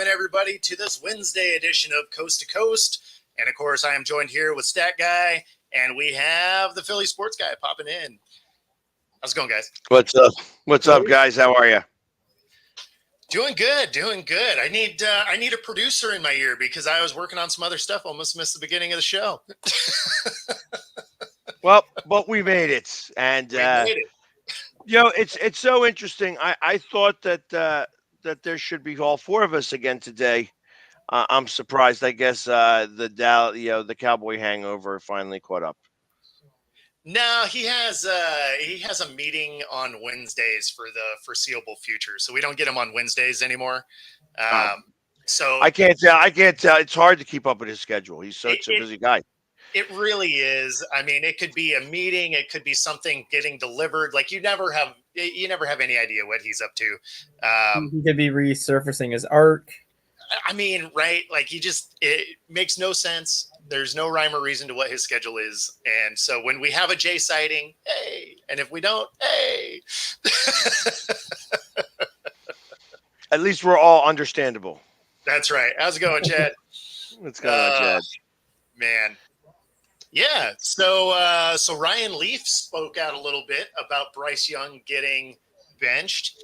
welcoming everybody to this Wednesday edition of Coast to Coast. And of course, I am joined here with Stat Guy, and we have the Philly Sports Guy popping in. How's it going, guys? What's up? What's up, guys? How are you? Doing good, doing good. I need a producer in my ear because I was working on some other stuff. Almost missed the beginning of the show. Well, but we made it, and We made it. it's so interesting. I thought that that there should be all four of us again today. I'm surprised. I guess the Cowboy hangover finally caught up. No, he has a meeting on Wednesdays for the foreseeable future, so we don't get him on Wednesdays anymore. So I can't tell. It's hard to keep up with his schedule. He's such a busy guy. It really is. I mean, it could be a meeting. It could be something getting delivered. Like you never have any idea what he's up to. He could be resurfacing his arc. I mean, right? Like it makes no sense. There's no rhyme or reason to what his schedule is. And so when we have a Jay sighting, hey, and if we don't, hey. At least we're all understandable. That's right. How's it going, Chad? What's going on, Chad? Man. Yeah. So Ryan Leaf spoke out a little bit about Bryce Young getting benched.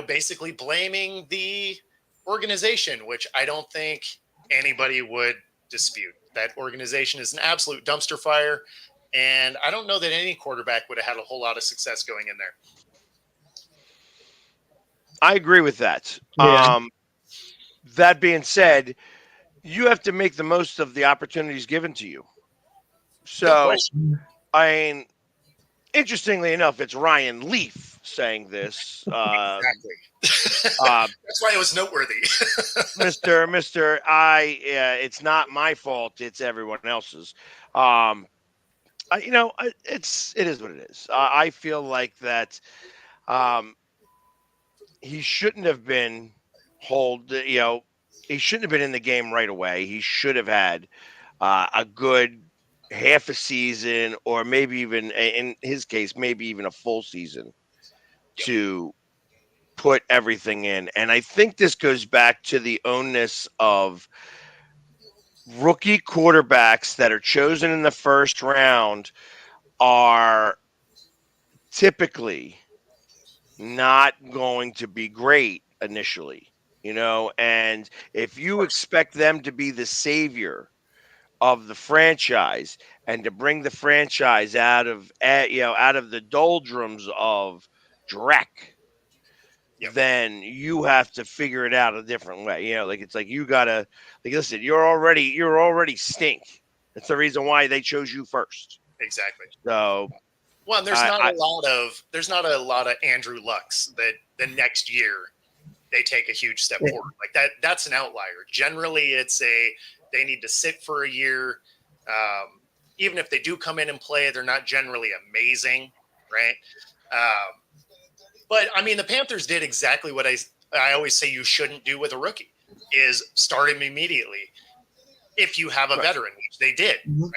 Basically blaming the organization, which I don't think anybody would dispute. That organization is an absolute dumpster fire, and I don't know that any quarterback would have had a whole lot of success going in there. I agree with that. Yeah. That being said, you have to make the most of the opportunities given to you. So, I mean, interestingly enough, it's Ryan Leaf saying this. Exactly. That's why it was noteworthy. Mister, it's not my fault. It's everyone else's. It is what it is. I feel like that. He shouldn't have been he shouldn't have been in the game right away. He should have had a good half a season, or maybe even, in his case, maybe even a full season to put everything in. And I think this goes back to the onus of rookie quarterbacks that are chosen in the first round are typically not going to be great initially, and if you expect them to be the savior of the franchise and to bring the franchise out of the doldrums of Drek, then you have to figure it out a different way. It's like you gotta, listen, you're already stink. That's the reason why they chose you first. Exactly. So, well, there's not a lot of Andrew Lucks that the next year they take a huge step forward. Like that's an outlier. Generally, they need to sit for a year. Even if they do come in and play, they're not generally amazing, right? But I mean, the Panthers did exactly what I always say you shouldn't do with a rookie, is start him immediately. If you have a veteran, which they did, right?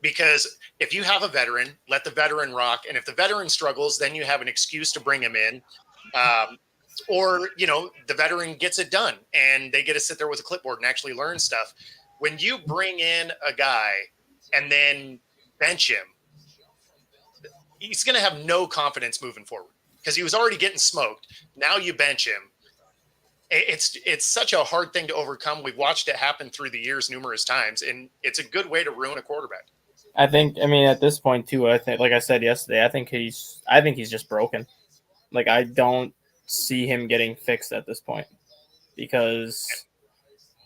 Because if you have a veteran, let the veteran rock. And if the veteran struggles, then you have an excuse to bring him in. Or the veteran gets it done and they get to sit there with a clipboard and actually learn stuff. When you bring in a guy and then bench him, he's going to have no confidence moving forward because he was already getting smoked. Now you bench him. It's such a hard thing to overcome. We've watched it happen through the years numerous times, and it's a good way to ruin a quarterback. I mean, at this point too, I think, like I said yesterday, I think he's just broken. Like, I don't see him getting fixed at this point because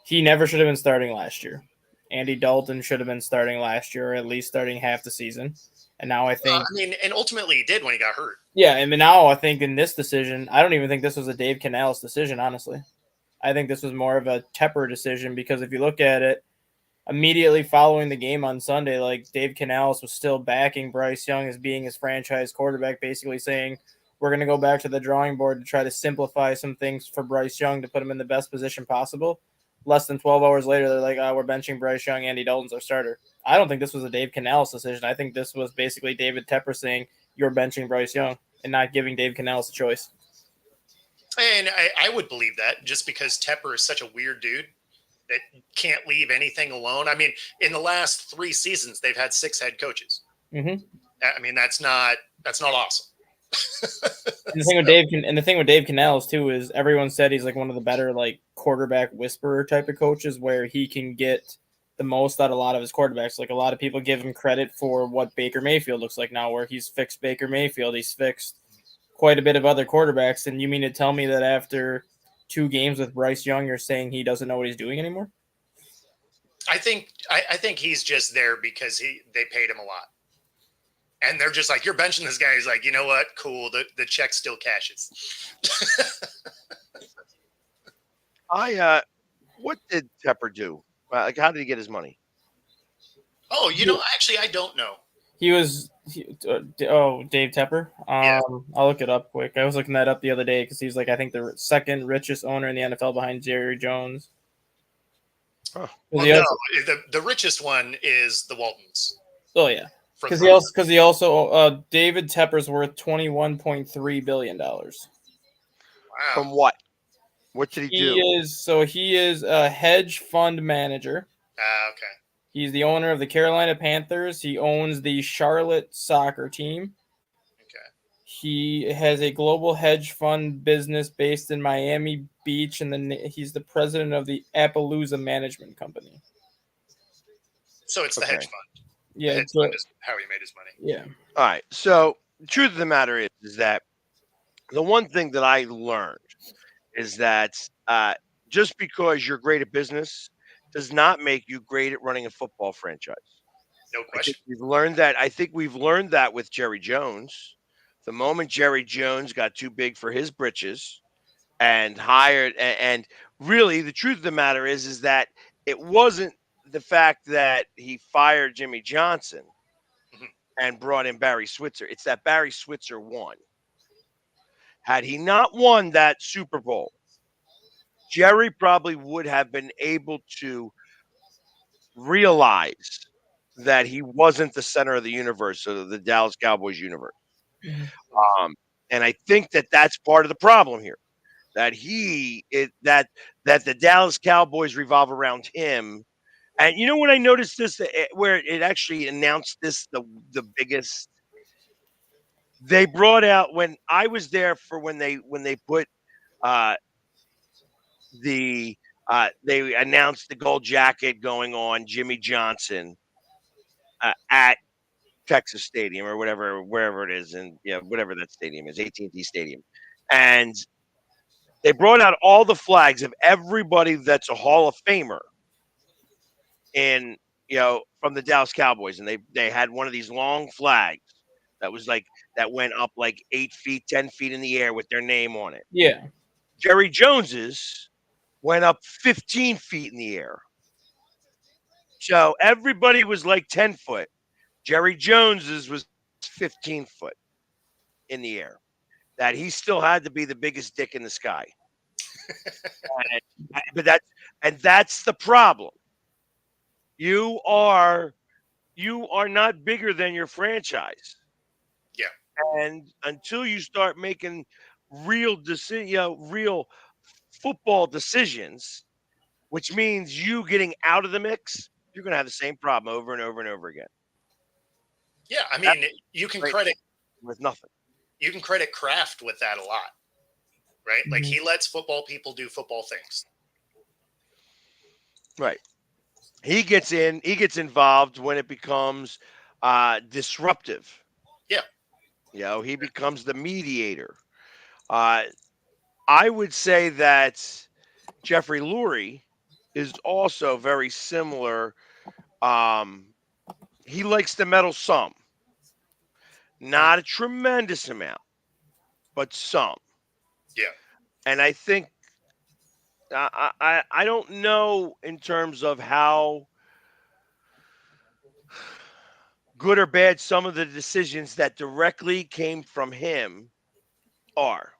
he never should have been starting last year. Andy Dalton should have been starting last year, or at least starting half the season. And now I think, and ultimately he did when he got hurt. Yeah, and now I think in this decision, I don't even think this was a Dave Canales decision, honestly. I think this was more of a Tepper decision because if you look at it, immediately following the game on Sunday, like Dave Canales was still backing Bryce Young as being his franchise quarterback, basically saying, we're going to go back to the drawing board to try to simplify some things for Bryce Young to put him in the best position possible. Less than 12 hours later, they're like, we're benching Bryce Young. Andy Dalton's our starter. I don't think this was a Dave Canales decision. I think this was basically David Tepper saying, you're benching Bryce Young and not giving Dave Canales a choice. And I would believe that just because Tepper is such a weird dude that can't leave anything alone. I mean, in the last 3 seasons, they've had 6 head coaches. Mm-hmm. I mean, that's not awesome. And the thing with Dave Canales too is everyone said he's like one of the better like quarterback whisperer type of coaches where he can get the most out of a lot of his quarterbacks. Like a lot of people give him credit for what Baker Mayfield looks like now, where he's fixed Baker Mayfield, he's fixed quite a bit of other quarterbacks. And you mean to tell me that after 2 games with Bryce Young, you're saying he doesn't know what he's doing anymore? I think he's just there because they paid him a lot. And they're just like, you're benching this guy. He's like, you know what? Cool. The check still cashes. What did Tepper do? Like, how did he get his money? Oh, actually, I don't know. Dave Tepper. Yeah. I'll look it up quick. I was looking that up the other day because he's like I think the second richest owner in the NFL behind Jerry Jones. Huh. Well, the richest one is the Waltons. Oh yeah, because he also David Tepper's worth $21.3 billion. Wow. From what? What did he do? He is a hedge fund manager. Okay. He's the owner of the Carolina Panthers. He owns the Charlotte soccer team. Okay. He has a global hedge fund business based in Miami Beach, and then he's the president of the Appaloosa Management Company. So it's the hedge fund. Yeah, hedge fund is how he made his money. Yeah. All right. So the truth of the matter is that the one thing that I learned is that just because you're great at business does not make you great at running a football franchise. No question. I think we've learned that with Jerry Jones. The moment Jerry Jones got too big for his britches and hired, and really the truth of the matter is that it wasn't the fact that he fired Jimmy Johnson and brought in Barry Switzer. It's that Barry Switzer won. Had he not won that Super Bowl, Jerry probably would have been able to realize that he wasn't the center of the universe, of the Dallas Cowboys universe. Mm-hmm. And I think that that's part of the problem here. That that the Dallas Cowboys revolve around him. And you know what I noticed this where it actually announced this the biggest. They brought out when I was there for when they put they announced the gold jacket going on Jimmy Johnson at Texas Stadium or wherever it is, and whatever that stadium is, AT&T Stadium, and they brought out all the flags of everybody that's a Hall of Famer in from the Dallas Cowboys, and they had one of these long flags that went up like 8 feet, 10 feet in the air with their name on it. Yeah. Jerry Jones's went up 15 feet in the air. So everybody was like 10 foot. Jerry Jones's was 15 foot in the air. That he still had to be the biggest dick in the sky. But that's the problem. You are not bigger than your franchise. Yeah. And until you start making real football decisions, which means you getting out of the mix, you're going to have the same problem over and over and over again. Yeah, I mean, you can credit with nothing. You can credit Kraft with that a lot, right? Mm-hmm. Like he lets football people do football things. Right. He gets involved when it becomes disruptive. Yeah. He becomes the mediator. I would say that Jeffrey Lurie is also very similar. He likes to meddle some. Not a tremendous amount, but some. Yeah. And I think I don't know in terms of how good or bad some of the decisions that directly came from him are.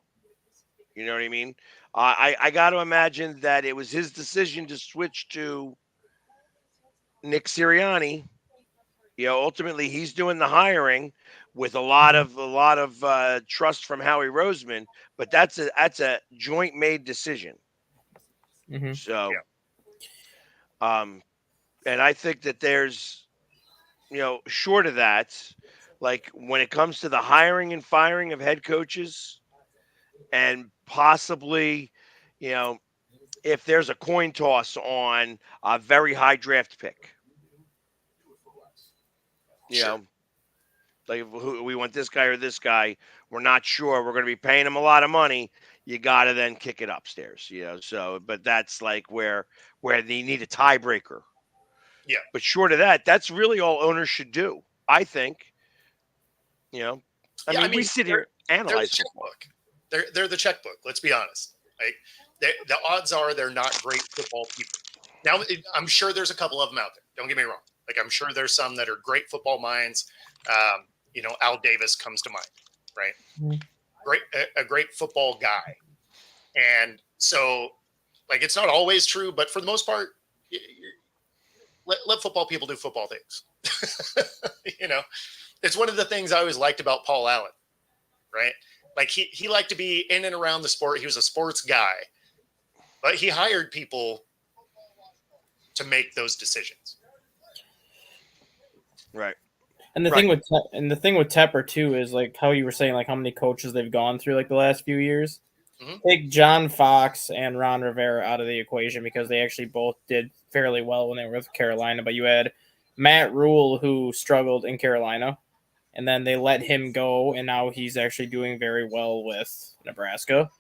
You know what I mean? I got to imagine that it was his decision to switch to Nick Sirianni Ultimately he's doing the hiring with a lot of trust from Howie Roseman, but that's a joint made decision. Mm-hmm. So, Yeah. and I think that there's, short of that, like when it comes to the hiring and firing of head coaches, and possibly, you know, if there's a coin toss on a very high draft pick, you Sure. know, like who we want, this guy or this guy, we're not sure. We're going to be paying him a lot of money. You got to then kick it upstairs, So, but that's like where they need a tiebreaker. Yeah. But short of that, that's really all owners should do, I think. You know, I Yeah. I mean, we mean, sit they're here they're the analyze football. checkbook. They're the checkbook. Let's be honest. Like the odds are they're not great football people. Now, I'm sure there's a couple of them out there. Don't get me wrong. Like I'm sure there's some that are great football minds. Al Davis comes to mind, right? Mhm. A great football guy. And so, like, it's not always true, but for the most part, let football people do football things. It's one of the things I always liked about Paul Allen, right? Like he liked to be in and around the sport. He was a sports guy, but he hired people to make those decisions. Right. And the thing with Tepper too is like how you were saying, like how many coaches they've gone through like the last few years. Mm-hmm. Take John Fox and Ron Rivera out of the equation because they actually both did fairly well when they were with Carolina. But you had Matt Rule, who struggled in Carolina, and then they let him go, and now he's actually doing very well with Nebraska.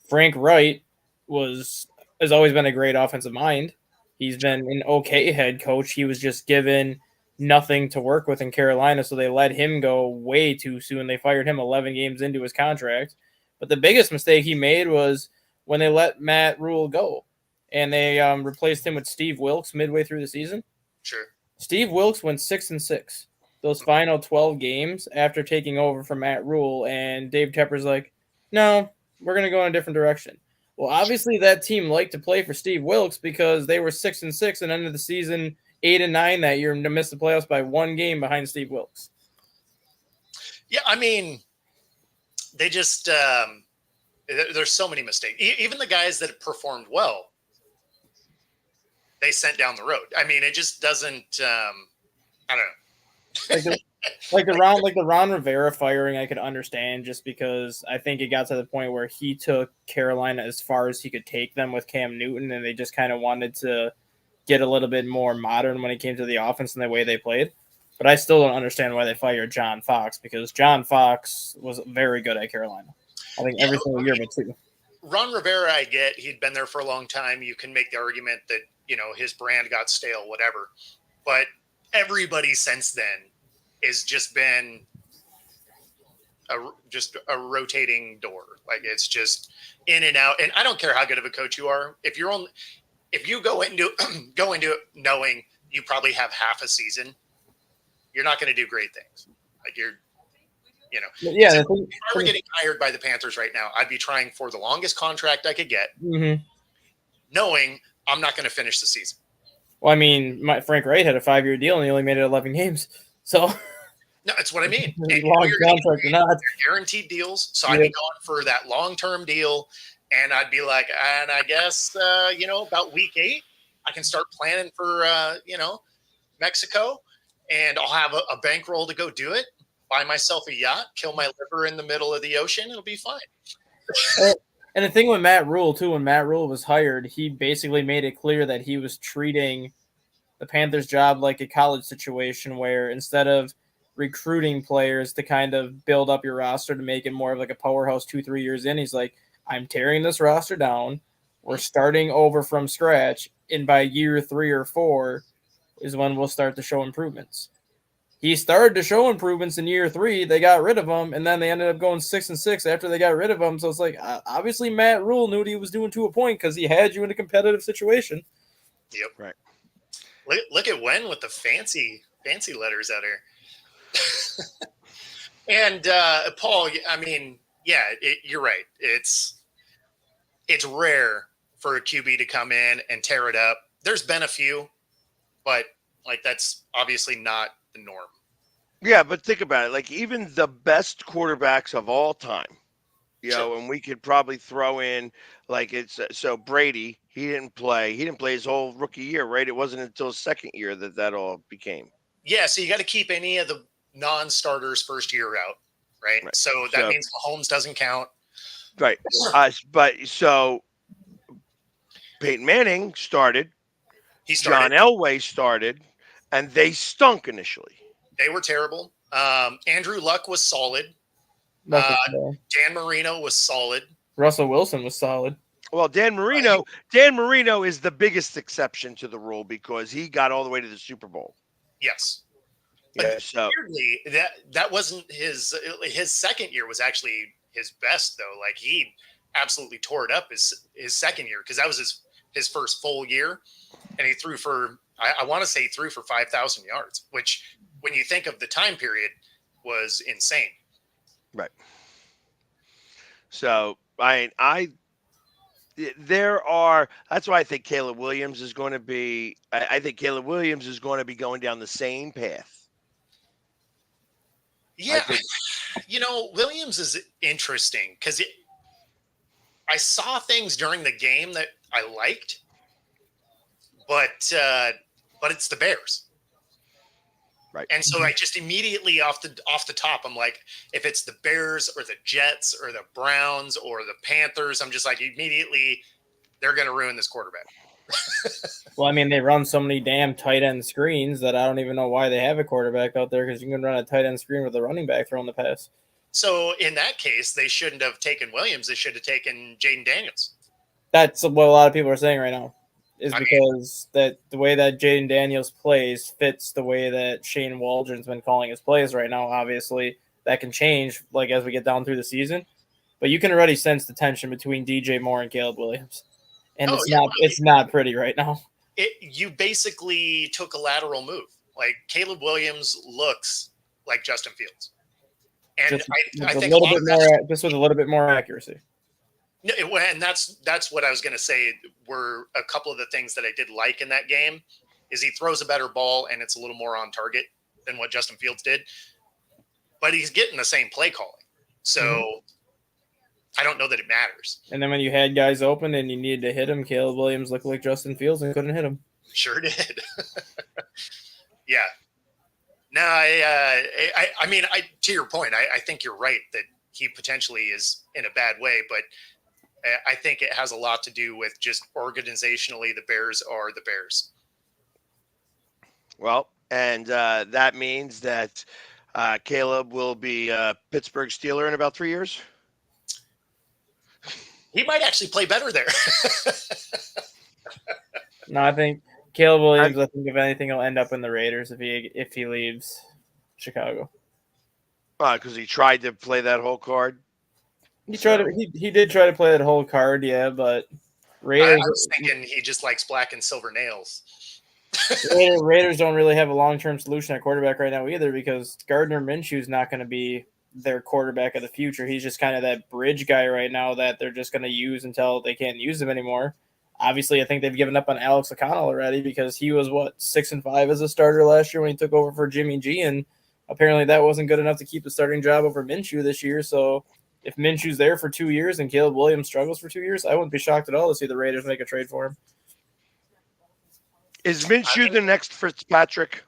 Frank Wright has always been a great offensive mind. He's been an okay head coach. He was just given nothing to work with in Carolina, so they let him go way too soon. They fired him 11 games into his contract. But the biggest mistake he made was when they let Matt Rule go, and they replaced him with Steve Wilkes midway through the season. Sure. Steve Wilkes went 6-6 those final 12 games after taking over from Matt Rule, and Dave Tepper's like, no, we're going to go in a different direction. Well, obviously that team liked to play for Steve Wilkes because they were 6-6 and ended the season 8-9 that year to miss the playoffs by one game behind Steve Wilkes. Yeah, I mean, they just there's so many mistakes. Even the guys that performed well, they sent down the road. I mean, it just doesn't. I don't know. Like the Ron Rivera firing, I could understand just because I think it got to the point where he took Carolina as far as he could take them with Cam Newton, and they just kind of wanted to get a little bit more modern when it came to the offense and the way they played. But I still don't understand why they fired John Fox because John Fox was very good at Carolina. I think every single year, but two. Ron Rivera, I get he'd been there for a long time. You can make the argument that his brand got stale, whatever. But everybody since then has just been a rotating door. Like it's just in and out. And I don't care how good of a coach you are. If you go into it knowing you probably have half a season, you're not going to do great things. Like Yeah. if I were getting hired by the Panthers right now, I'd be trying for the longest contract I could get, knowing I'm not going to finish the season. Well, I mean, Frank Wright had a 5-year deal and he only made it 11 games. So no, that's what I mean. Long contract or not, guaranteed deals. So I'd be going for that long-term deal, and I'd be like, and I guess about week 8, I can start planning for Mexico, and I'll have a bankroll to go do it. Buy myself a yacht, kill my liver in the middle of the ocean. It'll be fine. And the thing with Matt Rule, too, when Matt Rule was hired, he basically made it clear that he was treating the Panthers' job like a college situation where instead of recruiting players to kind of build up your roster to make it more of like a powerhouse 2-3 years in, he's like, I'm tearing this roster down. We're starting over from scratch. And by year 3 or 4 is when we'll start to show improvements. He started to show improvements in year 3. They got rid of him, and then they ended up going 6-6 after they got rid of him. So it's like, obviously Matt Rule knew what he was doing to a point because he had you in a competitive situation. Yep. Right. Look at Wen with the fancy letters out here. And Paul, I mean, yeah, you're right. It's rare for a QB to come in and tear it up. There's been a few, but like that's obviously not the norm. Yeah, but think about it. Like even the best quarterbacks of all time, Sure. and we could probably throw in like it's so Brady. He didn't play. He didn't play his whole rookie year, right? It wasn't until his second year that all became. Yeah, so you got to keep any of the non-starters first year out, right? Right. So that So means Mahomes doesn't count. right. But so Peyton Manning started. He John started. Elway started, and they stunk initially. They were terrible. Andrew Luck was solid. Russell, Dan Marino was solid. Russell Wilson was solid. Well, Dan Marino is the biggest exception to the rule because he got all the way to the Super Bowl. Yes. Yeah, But so weirdly, that wasn't his second year was actually his best though. Like he absolutely tore it up his second year because that was his first full year, and he threw for I want to say he threw for 5,000 yards, which when you think of the time period was insane. right. So that's why I think Caleb Williams is going to be. I think Caleb Williams is going to be going down the same path. Yeah, Williams is interesting because I saw things during the game that I liked, but it's the Bears, right? And so I just immediately off the top, I'm like, if it's the Bears or the Jets or the Browns or the Panthers, I'm just like immediately they're going to ruin this quarterback. Well, I mean, they run so many damn tight end screens that I don't even know why they have a quarterback out there because you can run a tight end screen with a running back throwing the pass. So in that case, they shouldn't have taken Williams. They should have taken Jaden Daniels. That's what a lot of people are saying right now, because the way that Jaden Daniels plays fits the way that Shane Waldron's been calling his plays right now. Obviously, that can change like as we get down through the season, but you can already sense the tension between DJ Moore and Caleb Williams, and it's not pretty right now. You basically took a lateral move. Like Caleb Williams looks like Justin Fields, and I think just with a little bit more accuracy. No, and that's what I was going to say. Were a couple of the things that I did like in that game is he throws a better ball and it's a little more on target than what Justin Fields did, but he's getting the same play calling. So I don't know that it matters. And then when you had guys open and you needed to hit him, Caleb Williams looked like Justin Fields and couldn't hit him. Sure did. Yeah. No, I mean, to your point, I think you're right that he potentially is in a bad way, but I think it has a lot to do with just organizationally, the Bears are the Bears. Well, and that means that Caleb will be a Pittsburgh Steeler in about 3 years. He might actually play better there. No, I think Caleb Williams, I think if anything, will end up in the Raiders if he leaves Chicago. Because he tried to play that whole card. He did try to play that whole card, yeah, but Raiders. I was thinking he just likes black and silver nails. Raiders don't really have a long-term solution at quarterback right now either, because Gardner Minshew is not going to be their quarterback of the future. He's just kind of that bridge guy right now that they're just going to use until they can't use him anymore. Obviously, I think they've given up on Alex O'Connell already because he was 6-5 as a starter last year when he took over for Jimmy G, and apparently that wasn't good enough to keep the starting job over Minshew this year. So if Minshew's there for 2 years and Caleb Williams struggles for 2 years, I wouldn't be shocked at all to see the Raiders make a trade for him. Is Minshew the next Fitzpatrick?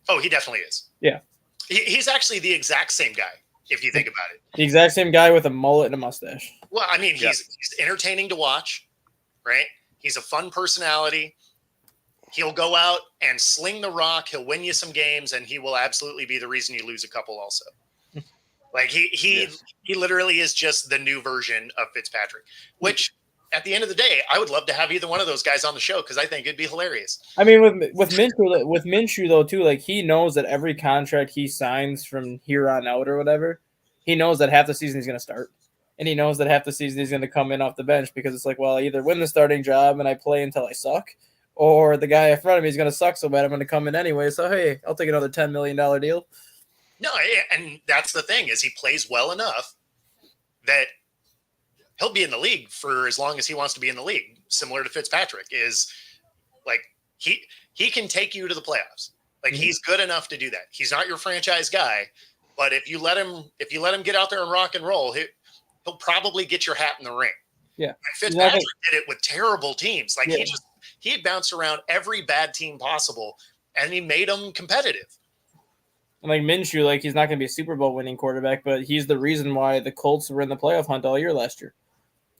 Oh, he definitely is. Yeah. He's actually the exact same guy, if you think about it. The exact same guy with a mullet and a mustache. Well, I mean, he's entertaining to watch, right? He's a fun personality. He'll go out and sling the rock. He'll win you some games, and he will absolutely be the reason you lose a couple also. Like he literally is just the new version of Fitzpatrick, which at the end of the day, I would love to have either one of those guys on the show because I think it'd be hilarious. I mean, with Minshew though too, like he knows that every contract he signs from here on out or whatever, he knows that half the season he's going to start, and he knows that half the season he's going to come in off the bench because it's like, well, I either win the starting job and I play until I suck, or the guy in front of me is going to suck so bad I'm going to come in anyway. So hey, I'll take another $10 million deal. No, and that's the thing is he plays well enough that he'll be in the league for as long as he wants to be in the league. Similar to Fitzpatrick is like he can take you to the playoffs. Like he's good enough to do that. He's not your franchise guy, but if you let him get out there and rock and roll, he'll probably get your hat in the ring. Yeah. Fitzpatrick did it with terrible teams. Like Yeah. he had bounced around every bad team possible, and he made them competitive. And like Minshew, like he's not going to be a Super Bowl winning quarterback, but he's the reason why the Colts were in the playoff hunt all year last year.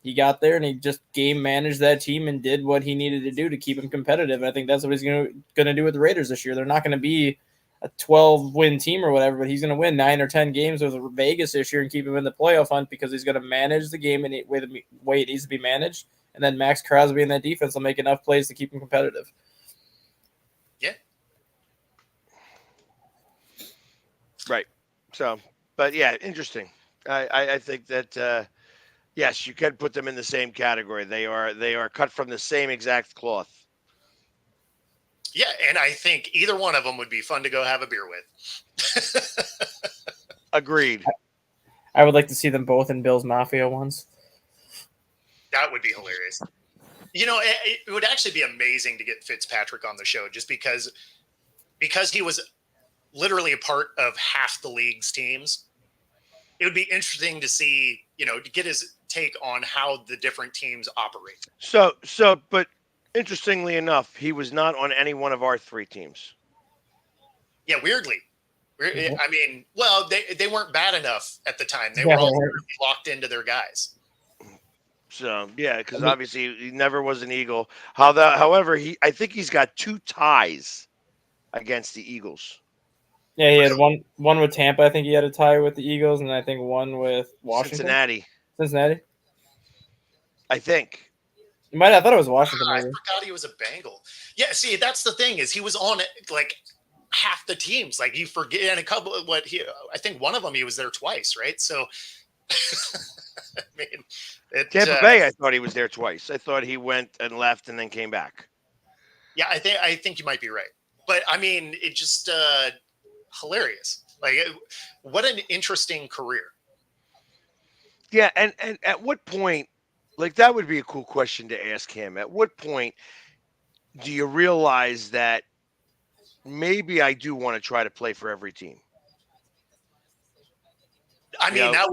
He got there and he just game managed that team and did what he needed to do to keep him competitive. And I think that's what he's going to do with the Raiders this year. They're not going to be a 12-win team or whatever, but he's going to win 9 or 10 games with Vegas this year and keep him in the playoff hunt because he's going to manage the game in the way it needs to be managed. And then Max Crosby and that defense will make enough plays to keep him competitive. Yeah. Right. So, but yeah, interesting. I think that yes, you can put them in the same category. They are cut from the same exact cloth. Yeah, and I think either one of them would be fun to go have a beer with. Agreed. I would like to see them both in Bills Mafia once. That would be hilarious. You know, it would actually be amazing to get Fitzpatrick on the show just because he was literally a part of half the league's teams. It would be interesting to see, to get his take on how the different teams operate. So, but interestingly enough, he was not on any one of our 3 teams. Yeah, weirdly. Mm-hmm. I mean, well, they weren't bad enough at the time. They were all locked into their guys. So, yeah, because obviously he never was an Eagle. However, I think he's got 2 ties against the Eagles. Yeah, he had one with Tampa. I think he had a tie with the Eagles, and I think one with Washington. Cincinnati. I think. I thought it was Washington. I forgot he was a Bengal. Yeah, see, that's the thing is he was on like half the teams. Like you forget, and a couple of I think one of them he was there twice, right? So, I mean, Tampa Bay. I thought he was there twice. I thought he went and left and then came back. Yeah, I think you might be right, but I mean, it just hilarious. Like, what an interesting career. Yeah, and at what point, like that would be a cool question to ask him. At what point do you realize that maybe I do want to try to play for every team? I mean, that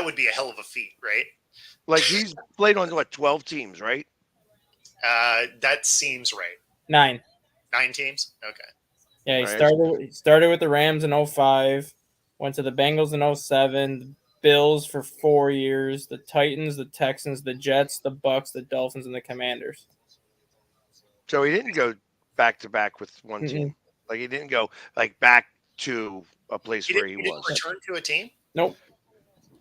would be a hell of a feat, right? Like he's played on 12 teams, right? That seems right. 9 teams. Okay. Yeah, he started with the Rams in 2005, went to the Bengals in 2007, the Bills for 4 years, the Titans, the Texans, the Jets, the Bucks, the Dolphins, and the Commanders. So he didn't go back to back with one team. Like he didn't go like back to a place where he was. Didn't return to a team? Nope.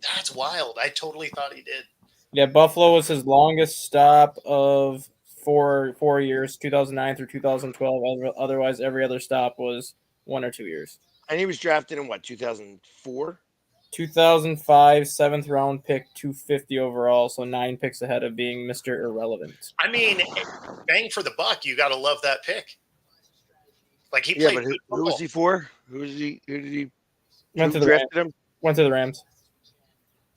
That's wild. I totally thought he did. Yeah, Buffalo was his longest stop of 4 years, 2009 through 2012. Otherwise, every other stop was 1 or 2 years. And he was drafted in what, 2004? 2005, 7th round pick, 250 overall, so 9 picks ahead of being Mr. Irrelevant. I mean, bang for the buck. You got to love that pick. Like he Yeah, played. but who was he for? Who did he? Went to drafted him? Went to the Rams.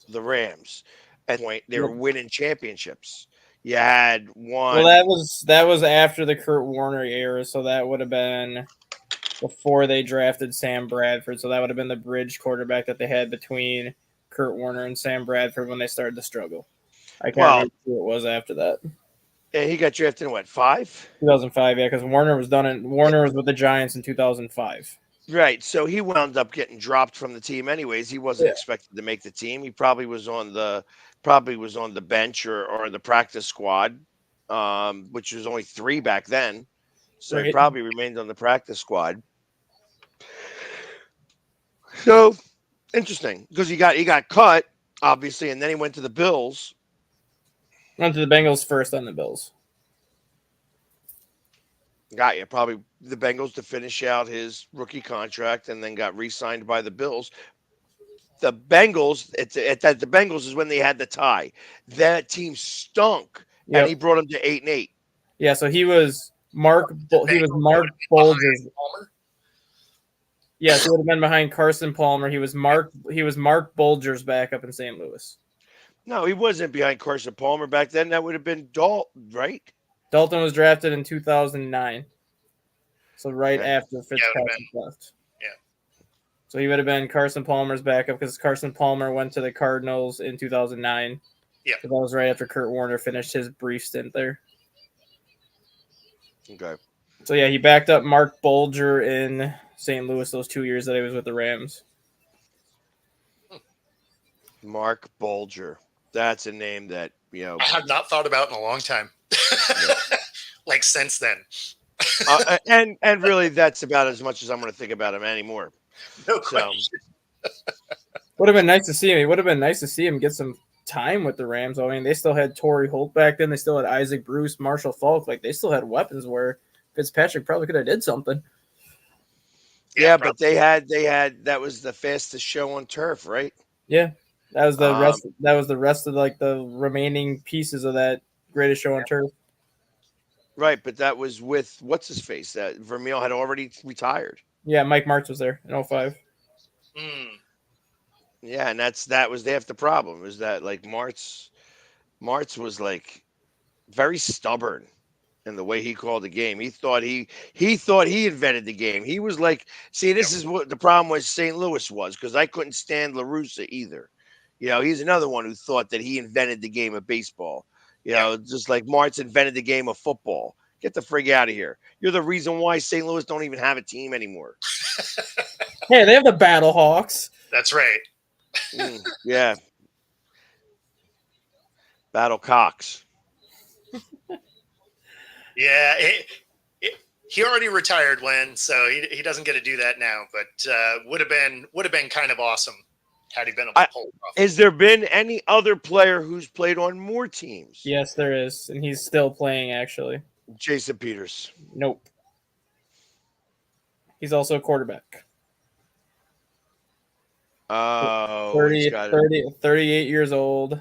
The Rams. At that point, they were winning championships. You had one. Well, that was after the Kurt Warner era, so that would have been before they drafted Sam Bradford. So that would have been the bridge quarterback that they had between Kurt Warner and Sam Bradford when they started to struggle. I can't remember who it was after that. And he got drafted in what, 5? 2005, yeah, because Warner was with the Giants in 2005. Right. So he wound up getting dropped from the team anyways. He wasn't expected to make the team. He probably was on the bench or the practice squad, which was only 3 back then. So he probably remained on the practice squad. So interesting because he got cut, obviously, and then he went to the Bills. Went to the Bengals first, then the Bills. Got you. Probably the Bengals to finish out his rookie contract and then got re-signed by the Bills. The Bengals, the Bengals is when they had the tie. That team stunk, and he brought them to 8-8. Yeah, so he was Mark Bulger's. Yes, he would have been behind Carson Palmer. He was Mark Bulger's backup in St. Louis. No, he wasn't behind Carson Palmer back then. That would have been Dalton, right? Dalton was drafted in 2009. So right Okay. after Yeah, it would've Fitzpatrick left. Yeah. So he would have been Carson Palmer's backup because Carson Palmer went to the Cardinals in 2009. Yeah. So that was right after Kurt Warner finished his brief stint there. Okay. So yeah, he backed up Mark Bulger in St. Louis those 2 years that he was with the Rams. Mark Bulger. That's a name that, I have not thought about in a long time. Like since then. and really that's about as much as I'm going to think about him anymore. No So, question. Would have been nice to see him. It would have been nice to see him get some time with the Rams. I mean, they still had Torrey Holt back then. They still had Isaac Bruce, Marshall Falk. Like they still had weapons where Fitzpatrick probably could have did something. yeah, but they had that was the fastest show on turf, right? Yeah, that was the rest. That was the rest of like the remaining pieces of that greatest show on turf. Right, but that was with what's his face? That Vermeil had already retired. Yeah, Mike Martz was there in 05. Yeah, and that was half the problem. Is that like Martz was like very stubborn in the way he called the game. He thought he invented the game. He was like, see, this is what the problem with St. Louis was, because I couldn't stand La Russa either. He's another one who thought that he invented the game of baseball. Just like Martz invented the game of football. Get the frig out of here. You're the reason why St. Louis don't even have a team anymore. Hey, they have the Battle Hawks. That's right. Yeah. Battle Cox. Yeah. He already retired so he doesn't get to do that now, but would have been kind of awesome had he been able to pull it off. Has there been any other player who's played on more teams? Yes, there is, and he's still playing actually. Jason Peters. Nope. He's also a quarterback. Oh, 38 years old.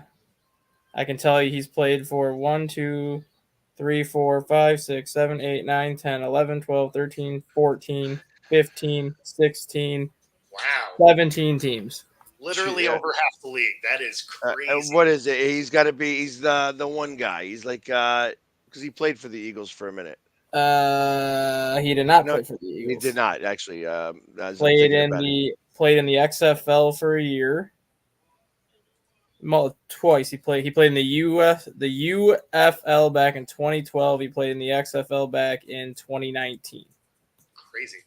I can tell you he's played for 1, 2, 3, 4, 5, 6, 7, 8, 9, 10, 11, 12, 13, 14, 15, 16, Wow. 17 teams. Literally over half the league. That is crazy. What is it? He's the one guy. He's like because he played for the Eagles for a minute. He did not play for the Eagles. He did not actually. Played in the XFL for a year. Twice he played in the UFL back in 2012. He played in the XFL back in 2019. Crazy.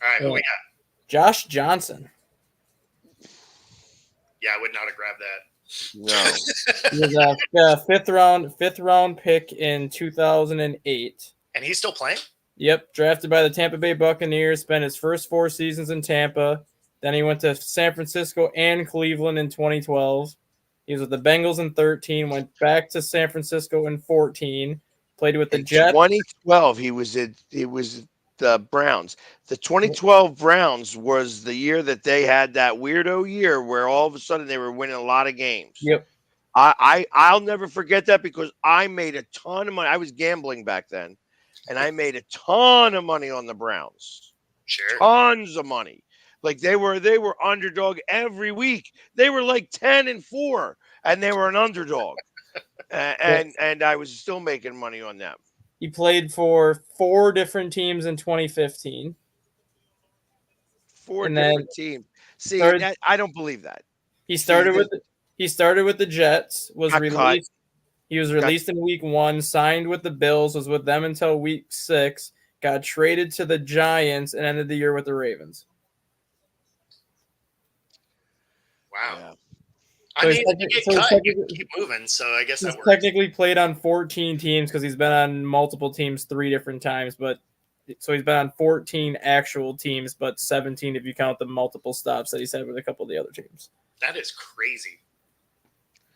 All right, who we got? Josh Johnson. Yeah, I would not have grabbed that. No. He was a fifth round pick in 2008. And he's still playing? Yep, drafted by the Tampa Bay Buccaneers, spent his first 4 seasons in Tampa. Then he went to San Francisco and Cleveland in 2012. He was with the Bengals in 13, went back to San Francisco in 14, played with the Jets. 2012, he was the Browns. The 2012 Browns was the year that they had that weirdo year where all of a sudden they were winning a lot of games. Yep. I'll never forget that because I made a ton of money. I was gambling back then, and I made a ton of money on the Browns. Sure. Tons of money. Like they were underdog every week. They were like 10-4, and they were an underdog. And I was still making money on them. He played for 4 different teams in 2015. 4 different teams. See, I don't believe that. He started with the Jets. He was released in week 1. Signed with the Bills. Was with them until week 6. Got traded to the Giants and ended the year with the Ravens. Wow. Yeah. I mean, you get cut, you keep moving, so I guess that works. Technically played on 14 teams because he's been on multiple teams 3 different times, so he's been on 14 actual teams, but 17 if you count the multiple stops that he's had with a couple of the other teams. That is crazy.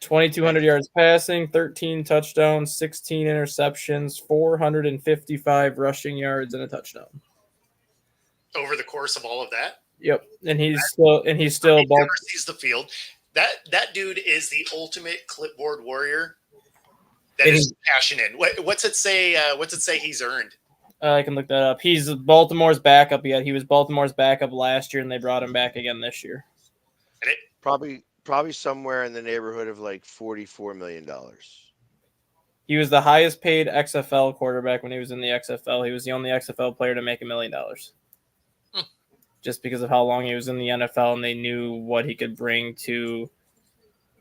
2,200 yards passing, 13 touchdowns, 16 interceptions, 455 rushing yards, and a touchdown. Over the course of all of that? Yep, and he's still he never sees the field. That dude is the ultimate clipboard warrior. That is cashing in. What's it say? What's it say he's earned? I can look that up. He's Baltimore's backup. He was Baltimore's backup last year, and they brought him back again this year. And Probably somewhere in the neighborhood of like $44 million. He was the highest paid XFL quarterback when he was in the XFL. He was the only XFL player to make $1 million. Just because of how long he was in the NFL and they knew what he could bring to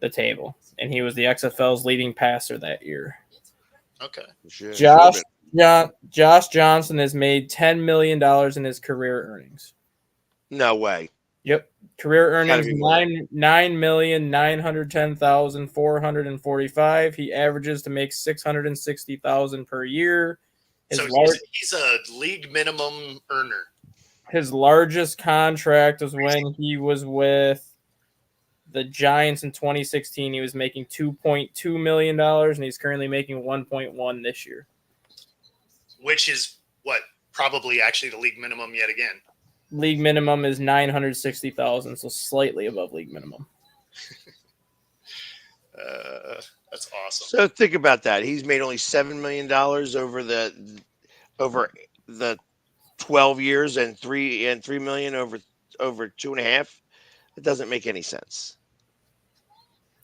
the table. And he was the XFL's leading passer that year. Okay. Josh Johnson has made $10 million in his career earnings. No way. Yep. Career earnings Gotta be more. 9,910,445. He averages to make $660,000 per year. So he's a league minimum earner. His largest contract was when he was with the Giants in 2016. He was making $2.2 million, and he's currently making 1.1 this year. Which is what? Probably actually the league minimum yet again. League minimum is $960,000, so slightly above league minimum. That's awesome. So think about that. He's made only $7 million over the 12 years and $3 million over 2.5. It doesn't make any sense.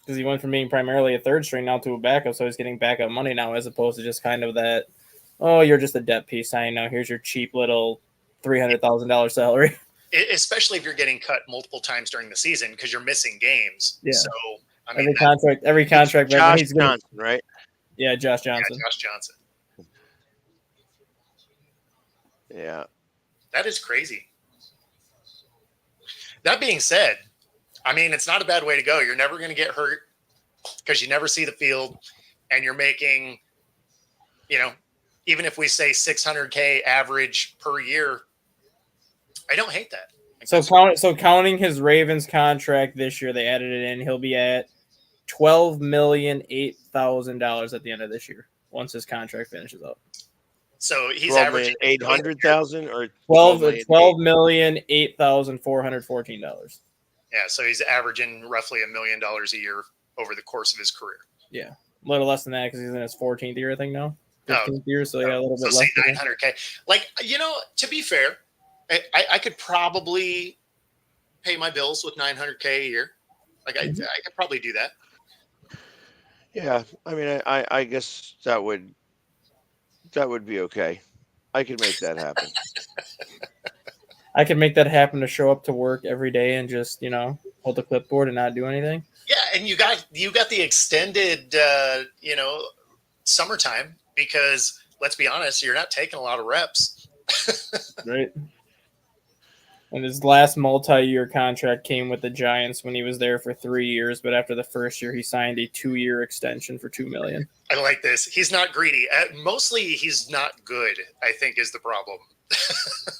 Because he went from being primarily a third string now to a backup, so he's getting backup money now as opposed to just kind of that, oh, you're just a depth piece. I know. Here's your cheap little $300,000 salary. Especially if you're getting cut multiple times during the season because you're missing games. Yeah. So I mean, every contract. Josh Johnson, right? Yeah, Josh Johnson. Yeah, Josh Johnson. Yeah. That is crazy. That being said, I mean, it's not a bad way to go. You're never going to get hurt because you never see the field, and you're making, even if we say $600K average per year, I don't hate that. So counting his Ravens contract this year, they added it in. He'll be at $12,008,000 at the end of this year once his contract finishes up. So he's averaging 800,000 or $12,008,414. Yeah, so he's averaging roughly $1 million a year over the course of his career. Yeah, a little less than that because he's in his 14th year, I think now. 15th year, so yeah, a little bit less. Say 900K. Like, to be fair, I could probably pay my bills with 900K a year. Like I could probably do that. Yeah, I mean, I guess that would be okay. I could make that happen. I could make that happen to show up to work every day and just hold the clipboard and not do anything. Yeah, and you got the extended summertime because let's be honest, you're not taking a lot of reps. Right. And his last multi-year contract came with the Giants when he was there for 3 years, but after the first year, he signed a 2-year extension for $2 million. I like this. He's not greedy. Mostly, he's not good, I think, is the problem.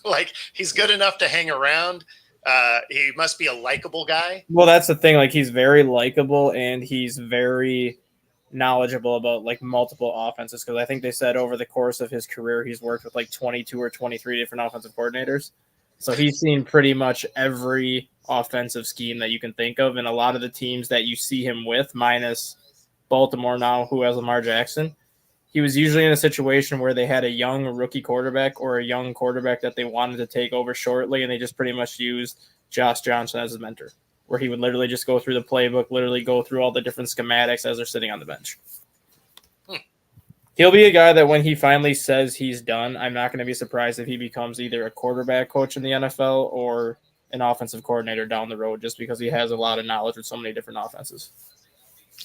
Like, he's good enough to hang around. He must be a likable guy. Well, that's the thing. Like, he's very likable, and he's very knowledgeable about, like, multiple offenses. Because I think they said over the course of his career, he's worked with, like, 22 or 23 different offensive coordinators. So he's seen pretty much every offensive scheme that you can think of. And a lot of the teams that you see him with, minus Baltimore now, who has Lamar Jackson, he was usually in a situation where they had a young rookie quarterback or a young quarterback that they wanted to take over shortly, and they just pretty much used Josh Johnson as his mentor, where he would literally just go through the playbook, literally go through all the different schematics as they're sitting on the bench. He'll be a guy that when he finally says he's done, I'm not going to be surprised if he becomes either a quarterback coach in the NFL or an offensive coordinator down the road, just because he has a lot of knowledge with so many different offenses.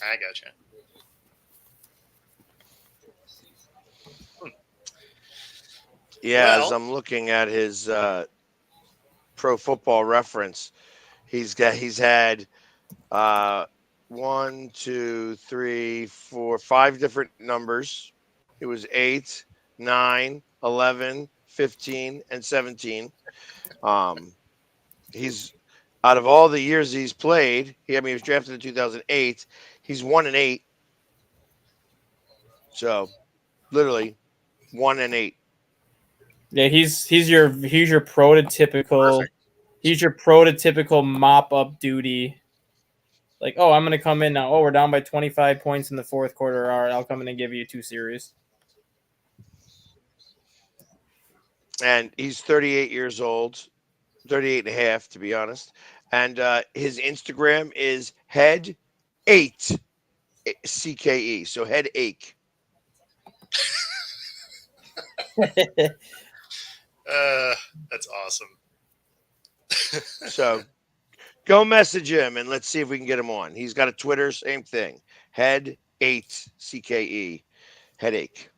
I gotcha. Yeah, as I'm looking at his Pro Football Reference, he's had 5 different numbers. It was 8, 9, 11, 15, and 17. He's out of all the years he's played. He was drafted in 2008. He's 1-8. So, literally, 1-8. Yeah, he's your prototypical. Perfect. He's your prototypical mop up duty. Like, oh, I'm going to come in now. Oh, we're down by 25 points in the fourth quarter. All right, I'll come in and give you 2 series. And he's 38 years old, 38 and a half, to be honest. And his Instagram is head8, CKE. So head ache. That's awesome. So go message him and let's see if we can get him on. He's got a Twitter, same thing. Head8CKE. Headache.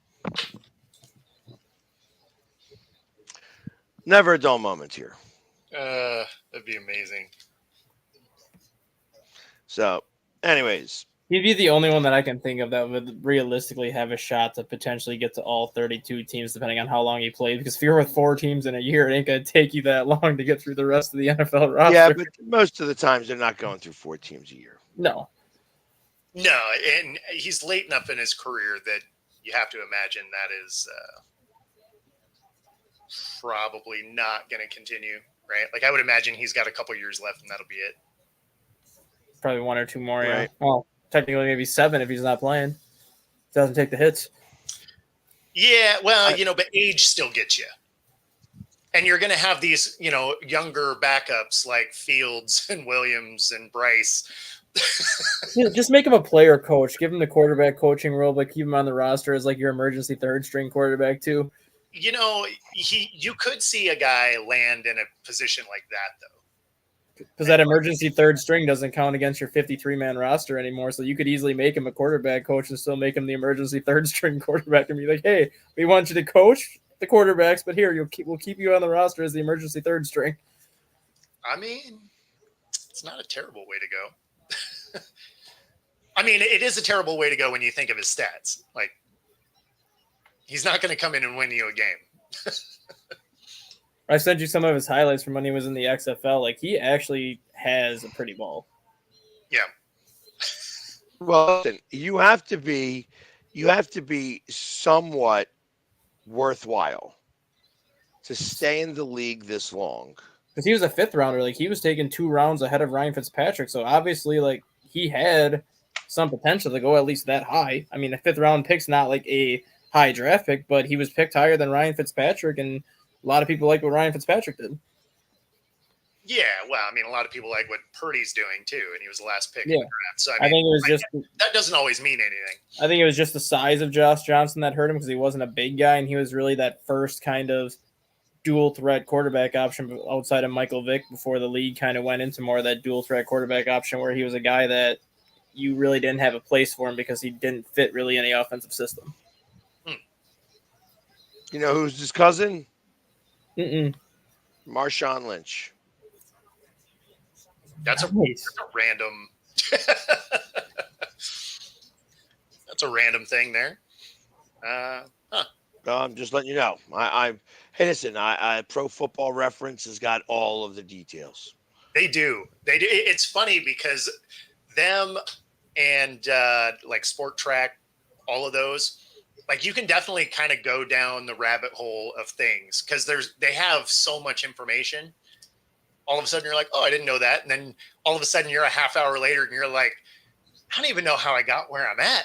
Never a dull moment here. That'd be amazing. So, anyways, He'd be the only one that I can think of that would realistically have a shot to potentially get to all 32 teams, depending on how long he played. Because if you're with 4 teams in a year, it ain't going to take you that long to get through the rest of the NFL roster. yeah, but most of the times they're not going through 4 teams a year. No. No, and he's late enough in his career that you have to imagine that is probably not going to continue, right? Like I would imagine he's got a couple years left, and that'll be it. Probably 1 or 2 more. Yeah. Right. Well, technically maybe 7 if he's not playing. Doesn't take the hits. Yeah, well, but age still gets you. And you're going to have these, younger backups like Fields and Williams and Bryce. Yeah, just make him a player coach. Give him the quarterback coaching role, but keep him on the roster as like your emergency 3rd string quarterback too. You could see a guy land in a position like that though. Because that emergency 3rd string doesn't count against your 53-man roster anymore. So you could easily make him a quarterback coach and still make him the emergency 3rd string quarterback and be like, hey, we want you to coach the quarterbacks, but here we'll keep you on the roster as the emergency 3rd string. I mean, it's not a terrible way to go. I mean, it is a terrible way to go when you think of his stats. Like, he's not going to come in and win you a game. I sent you some of his highlights from when he was in the XFL. Like, he actually has a pretty ball. Yeah. Well, listen, you have to be somewhat worthwhile to stay in the league this long. Because he was a 5th rounder. Like, he was taken 2 rounds ahead of Ryan Fitzpatrick. So, obviously, like, he had some potential to go at least that high. I mean, a 5th round pick's not like a high draft pick, but he was picked higher than Ryan Fitzpatrick, and a lot of people like what Ryan Fitzpatrick did. Yeah, well, I mean, a lot of people like what Purdy's doing too, and he was the last pick in the draft. So I think it was just that doesn't always mean anything. I think it was just the size of Josh Johnson that hurt him because he wasn't a big guy, and he was really that first kind of dual threat quarterback option outside of Michael Vick before the league kind of went into more of that dual threat quarterback option where he was a guy that you really didn't have a place for him because he didn't fit really any offensive system. You know who's his cousin? Marshawn Lynch. That's a random. That's a random thing there. I'm just letting you know. Hey, listen. Pro Football Reference has got all of the details. They do. It's funny because them and like Sport Track, all of those. Like you can definitely kind of go down the rabbit hole of things because they have so much information. All of a sudden you're like, oh, I didn't know that. And then all of a sudden you're a half hour later and you're like, I don't even know how I got where I'm at.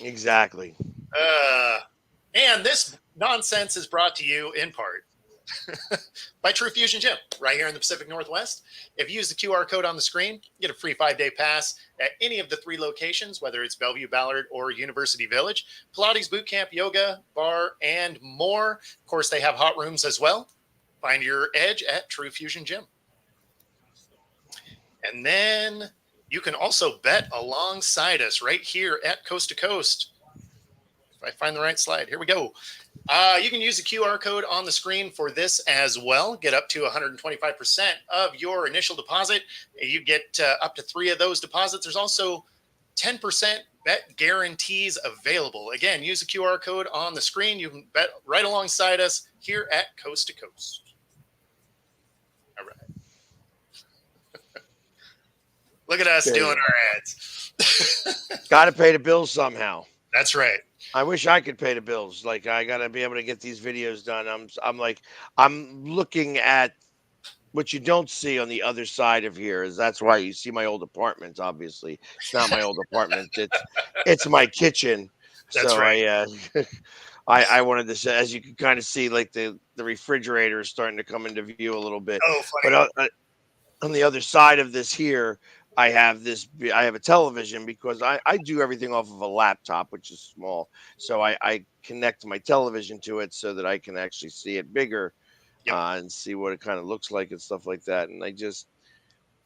Exactly. And this nonsense is brought to you in part by True Fusion Gym right here in the Pacific Northwest. If you use the QR code on the screen, you get a free 5-day pass at any of the 3 locations, whether it's Bellevue, Ballard, or University Village. Pilates, boot camp, yoga, bar, and more. Of course, they have hot rooms as well. Find your edge at True Fusion Gym. And then you can also bet alongside us right here at Coast to Coast. If I find the right slide, here we go. You can use the QR code on the screen for this as well. Get up to 125% of your initial deposit. You get up to 3 of those deposits. There's also 10% bet guarantees available. Again, use the QR code on the screen. You can bet right alongside us here at Coast to Coast. All right. Look at us doing our ads. Got to pay the bills somehow. That's right. I wish I could pay the bills. Like I got to be able to get these videos done. I'm looking at what you don't see on the other side of here is that's why you see my old apartment. Obviously, it's not my old apartment. It's my kitchen. That's right. I wanted to say, as you can kind of see, like the refrigerator is starting to come into view a little bit. Oh, funny. But on the other side of this here, I have a television because I do everything off of a laptop, which is small. So I connect my television to it so that I can actually see it bigger, Yep. and see what it kind of looks like and stuff like that. And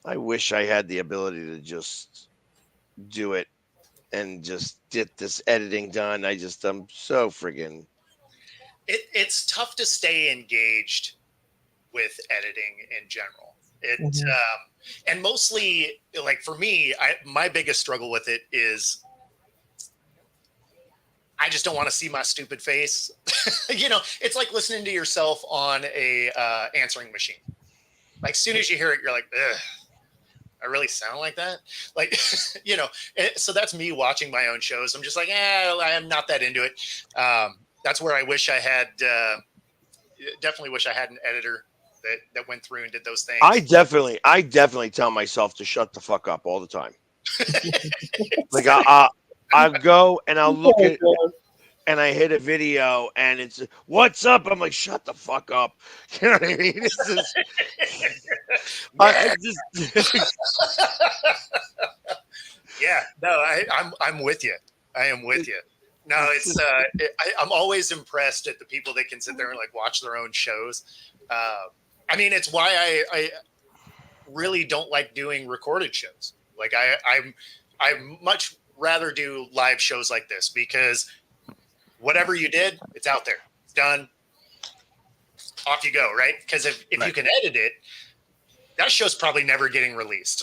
I wish I had the ability to just do it and just get this editing done. I'm so friggin' It's tough to stay engaged with editing in general. Mhm. And mostly, like for me, my biggest struggle with it is I just don't want to see my stupid face. It's like listening to yourself on a answering machine. Like, soon as you hear it, you're like, ugh, I really sound like that. Like, so that's me watching my own shows. I'm just like, I am not that into it. That's where I wish I had, definitely wish I had an editor that went through and did those things. I definitely tell myself to shut the fuck up all the time. Like I'll go and I'll look at and I hit a video and it's what's up. I'm like, shut the fuck up. You know what I mean? It's just, I just Yeah, no, I'm with you. I am with you. No, I'm always impressed at the people that can sit there and like watch their own shows. I mean, it's why I really don't like doing recorded shows. Like I much rather do live shows like this because whatever you did, it's out there. It's done. Off you go, right? Because if Right. you can edit it, that show's probably never getting released.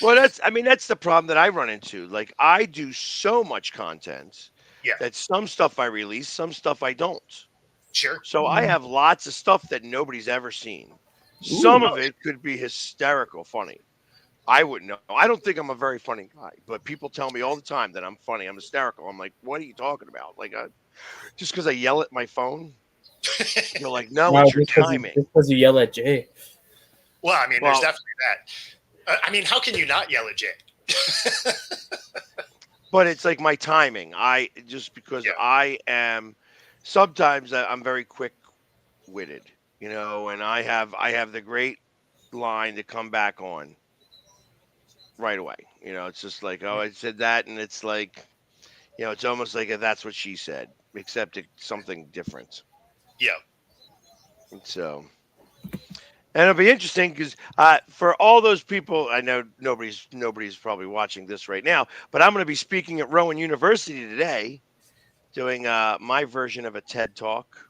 Well, that's the problem that I run into. Like I do so much content Yeah. that some stuff I release, some stuff I don't. Sure. So I have lots of stuff that nobody's ever seen. Some of it could be hysterical funny. I wouldn't know. I don't think I'm a very funny guy, but people tell me all the time that I'm funny. I'm hysterical. I'm like, what are you talking about? Like, just because I yell at my phone? You're like, no, Wow, it's your just 'cause timing. because you yell at Jay. Well, I mean, Well- there's definitely that. I mean, how can you not yell at Jay? But it's like my timing. Because Yeah. I am sometimes I'm very quick witted, and I have the great line to come back on right away. It's just like, oh, I said that, and it's like, it's almost like that's what she said, except it's something different. Yeah. And so, and it'll be interesting because for all those people, I know nobody's probably watching this right now, but I'm going to be speaking at Rowan University today, doing my version of a TED Talk,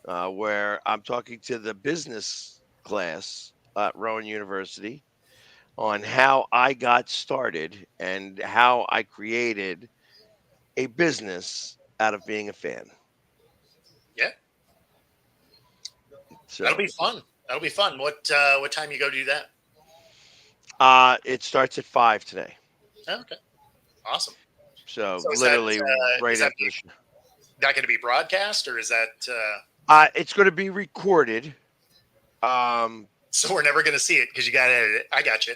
where I'm talking to the business class at Rowan University on how I got started and how I created a business out of being a fan. Yeah. So That'll be fun. That'll be fun. What time you go do that? it starts at 5 today. Oh, okay. Awesome. So So is literally that, right is that after the show. That going to be broadcast, or is that It's going to be recorded. so we're never going to see it because you got to edit it? I got you.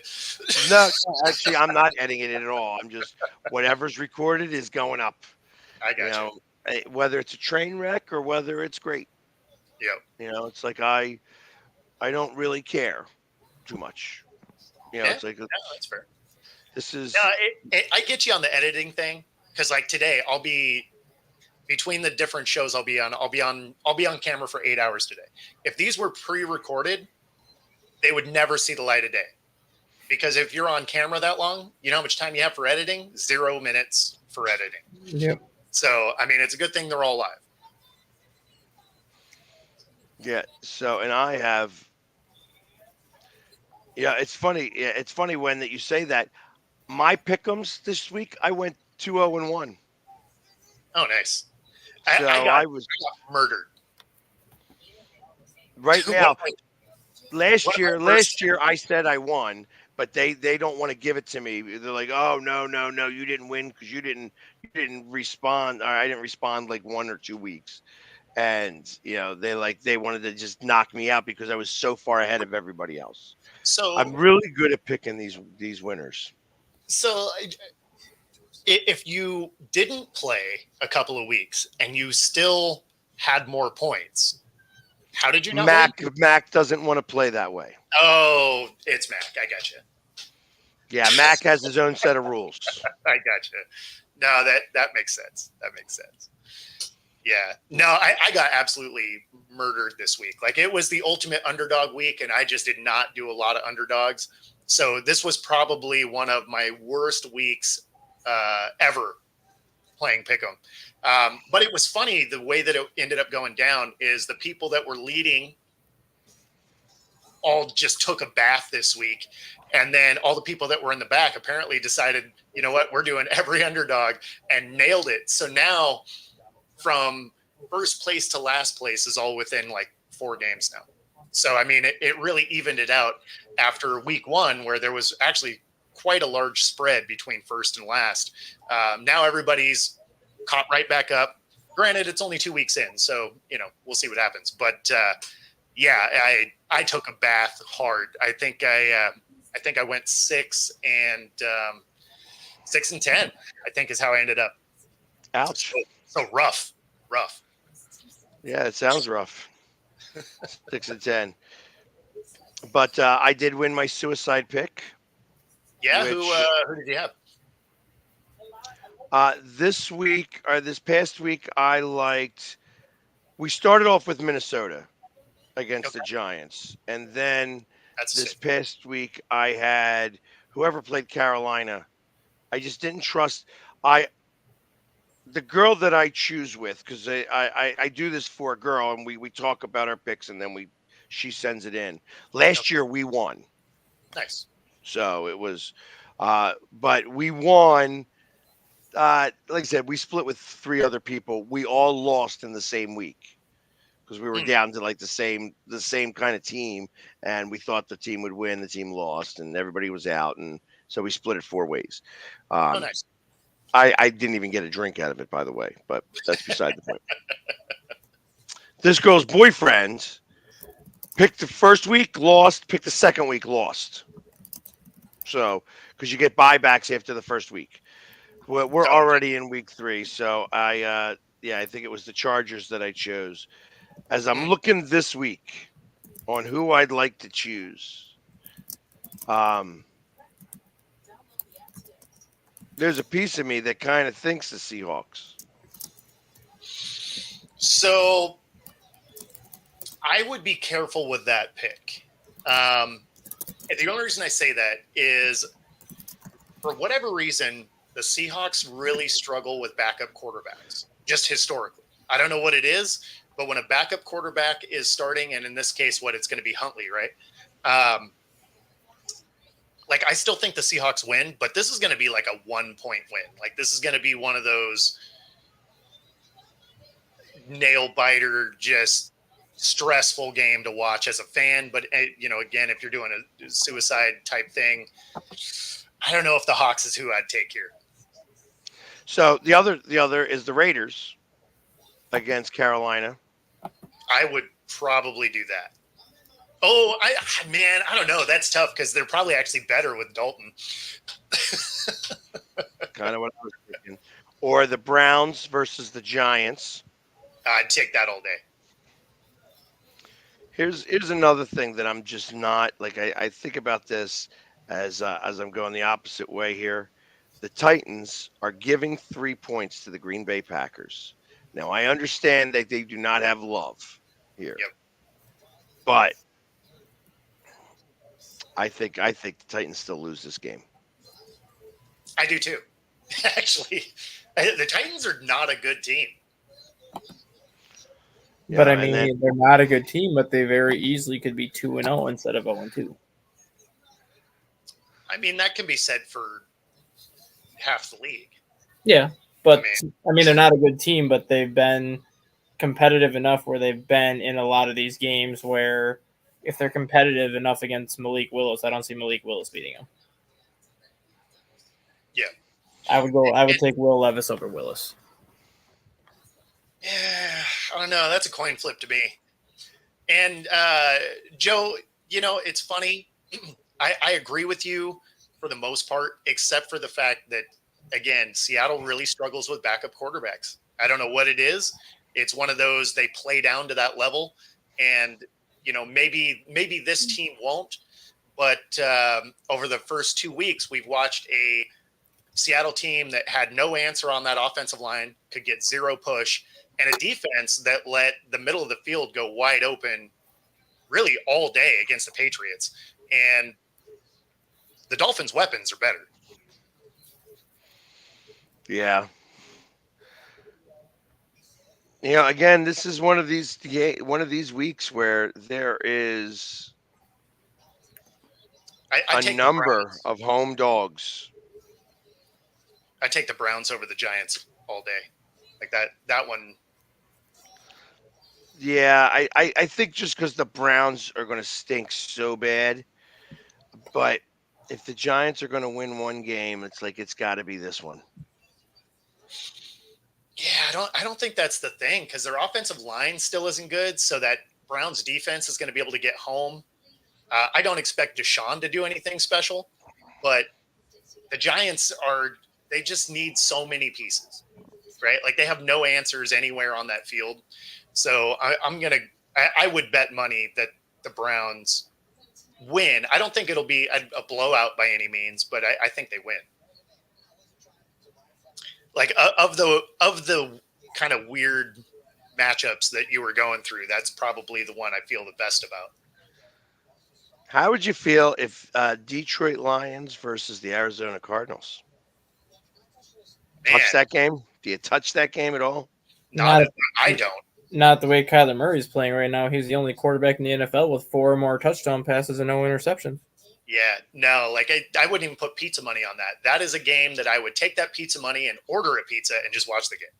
No, actually, I'm not editing it at all. I'm just whatever's recorded is going up. I got you. Whether it's a train wreck or whether it's great. Yep. It's like I don't really care too much. Yeah. It's like No, that's fair. this is No, I get you on the editing thing because like today I'll be between the different shows I'll be on camera for 8 hours today. If these were pre-recorded, they would never see the light of day. Because if you're on camera that long, you know how much time you have for editing? 0 minutes for editing. Yep. So, I mean, it's a good thing they're all live. yeah. So and I have. Yeah, it's funny. Yeah, it's funny when that you say that. My pick'ems this week, I went 2-0-1. Oh, nice. So I I got was murdered. right now. What Last first- year I said I won, but they don't want to give it to me. They're like, "Oh no, you didn't win because you didn't respond, or I didn't respond like 1 or 2 weeks." And they wanted to just knock me out because I was so far ahead of everybody else. So, I'm really good at picking these winners. so if you didn't play a couple of weeks and you still had more points, how did you not win? Mac doesn't want to play that way. Oh, it's Mac. I got you. Yeah, Mac has his own set of rules. I gotcha. No, that makes sense. That makes sense. Yeah. No, I got absolutely murdered this week. Like it was the ultimate underdog week, and I just did not do a lot of underdogs. So this was probably one of my worst weeks ever playing Pick'em. But it was funny the way that it ended up going down is the people that were leading all just took a bath this week. And then all the people that were in the back apparently decided, you know what, we're doing every underdog and nailed it. So now from first place to last place is all within like 4 games now. So, I mean, it really evened it out after week 1 where there was actually quite a large spread between first and last. Now everybody's caught right back up. Granted, it's only 2 weeks in, so, you know, we'll see what happens. But yeah, I took a bath hard. I think I went 6 and 10. I think is how I ended up. Ouch. So rough. Yeah, it sounds rough. 6 and 10. But I did win my suicide pick. Yeah, which, who did you have? This week or this past week, I liked. We started off with Minnesota against the Giants, and then this past week I had whoever played Carolina. I just didn't trust the girl that I choose with, because I do this for a girl, and we talk about our picks, and then she sends it in. Last year we won. Nice. So it was, but we won. Like I said, we split with 3 other people. We all lost in the same week because we were down to like the same kind of team, and we thought the team would win. The team lost, and everybody was out, and so we split it 4 ways. Nice. I didn't even get a drink out of it, by the way, but that's beside the point. This girl's boyfriend picked the first week, lost. Picked the second week, lost. So, because you get buybacks after the first week. We're already in week 3, so I think it was the Chargers that I chose. As I'm looking this week on who I'd like to choose, there's a piece of me that kind of thinks the Seahawks. So I would be careful with that pick. And the only reason I say that is for whatever reason, the Seahawks really struggle with backup quarterbacks, just historically. I don't know what it is, but when a backup quarterback is starting, and in this case, it's going to be Huntley, right? Like, I still think the Seahawks win, but this is going to be like a 1-point win. Like, this is going to be one of those nail biter, just stressful game to watch as a fan. But, you know, again, if you're doing a suicide type thing, I don't know if the Hawks is who I'd take here. So the other is the Raiders against Carolina. I would probably do that. Oh, I don't know. That's tough because they're probably actually better with Dalton. Kind of what I was thinking. Or the Browns versus the Giants. I'd take that all day. Here's another thing that I'm just not like. I think about this as I'm going the opposite way here. The Titans are giving 3 points to the Green Bay Packers. Now I understand that they do not have love here, but I think the Titans still lose this game. I do too. Actually, the Titans are not a good team. Yeah, but I mean, they're not a good team, but they very easily could be 2-0 instead of 0-2. I mean, that can be said for half the league. Yeah, but I mean, they're not a good team, but they've been competitive enough where they've been in a lot of these games where if they're competitive enough against Malik Willis, I don't see Malik Willis beating him. Yeah. I would take Will Levis over Willis. Yeah, I don't know. That's a coin flip to me. And Joe, you know, it's funny. I agree with you for the most part, except for the fact that, again, Seattle really struggles with backup quarterbacks. I don't know what it is. It's one of those, they play down to that level. And, you know, maybe this team won't, But over the first 2 weeks, we've watched a Seattle team that had no answer on that offensive line, could get zero push, and a defense that let the middle of the field go wide open really all day against the Patriots. And the Dolphins' weapons are better. Yeah. Again, this is one of these weeks where there is I a take number of home dogs. I take the Browns over the Giants all day. Like that one. Yeah, I think just because the Browns are going to stink so bad, but if the Giants are going to win one game, it's like it's got to be this one. Yeah, I don't think that's the thing because their offensive line still isn't good. So that Browns defense is going to be able to get home. I don't expect Deshaun to do anything special, but the Giants they just need so many pieces, right? Like they have no answers anywhere on that field. So I would bet money that the Browns win. I don't think it'll be a blowout by any means, but I think they win. Like of the kind of weird matchups that you were going through, that's probably the one I feel the best about. How would you feel if Detroit Lions versus the Arizona Cardinals? Man, touch that game? Do you touch that game at all? I don't. Not the way Kyler Murray's playing right now. He's the only quarterback in the NFL with 4 more touchdown passes and no interceptions. Yeah, no, like I wouldn't even put pizza money on that. That is a game that I would take that pizza money and order a pizza and just watch the game.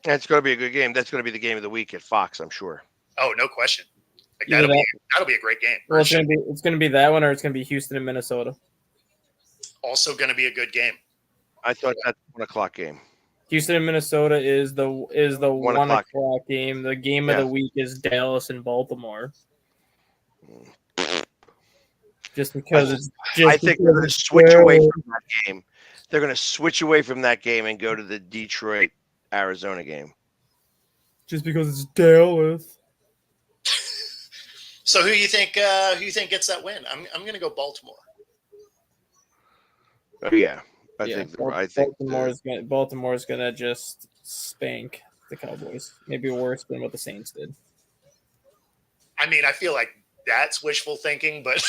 That's going to be a good game. That's going to be the game of the week at Fox, I'm sure. Oh, no question. Like Either that'll be a great game. Well, it's gonna be that one, or it's gonna be Houston and Minnesota. Also going to be a good game. I thought that's a 1:00 game. Houston and Minnesota is the 1 o'clock game. The game of the week is Dallas and Baltimore. Just because I think they're going to switch away from that game. They're going to switch away from that game and go to the Detroit Arizona game. Just because it's Dallas. So who you think gets that win? I'm going to go Baltimore. Oh, yeah. I think Baltimore's gonna just spank the Cowboys. Maybe worse than what the Saints did. I mean, I feel like that's wishful thinking, but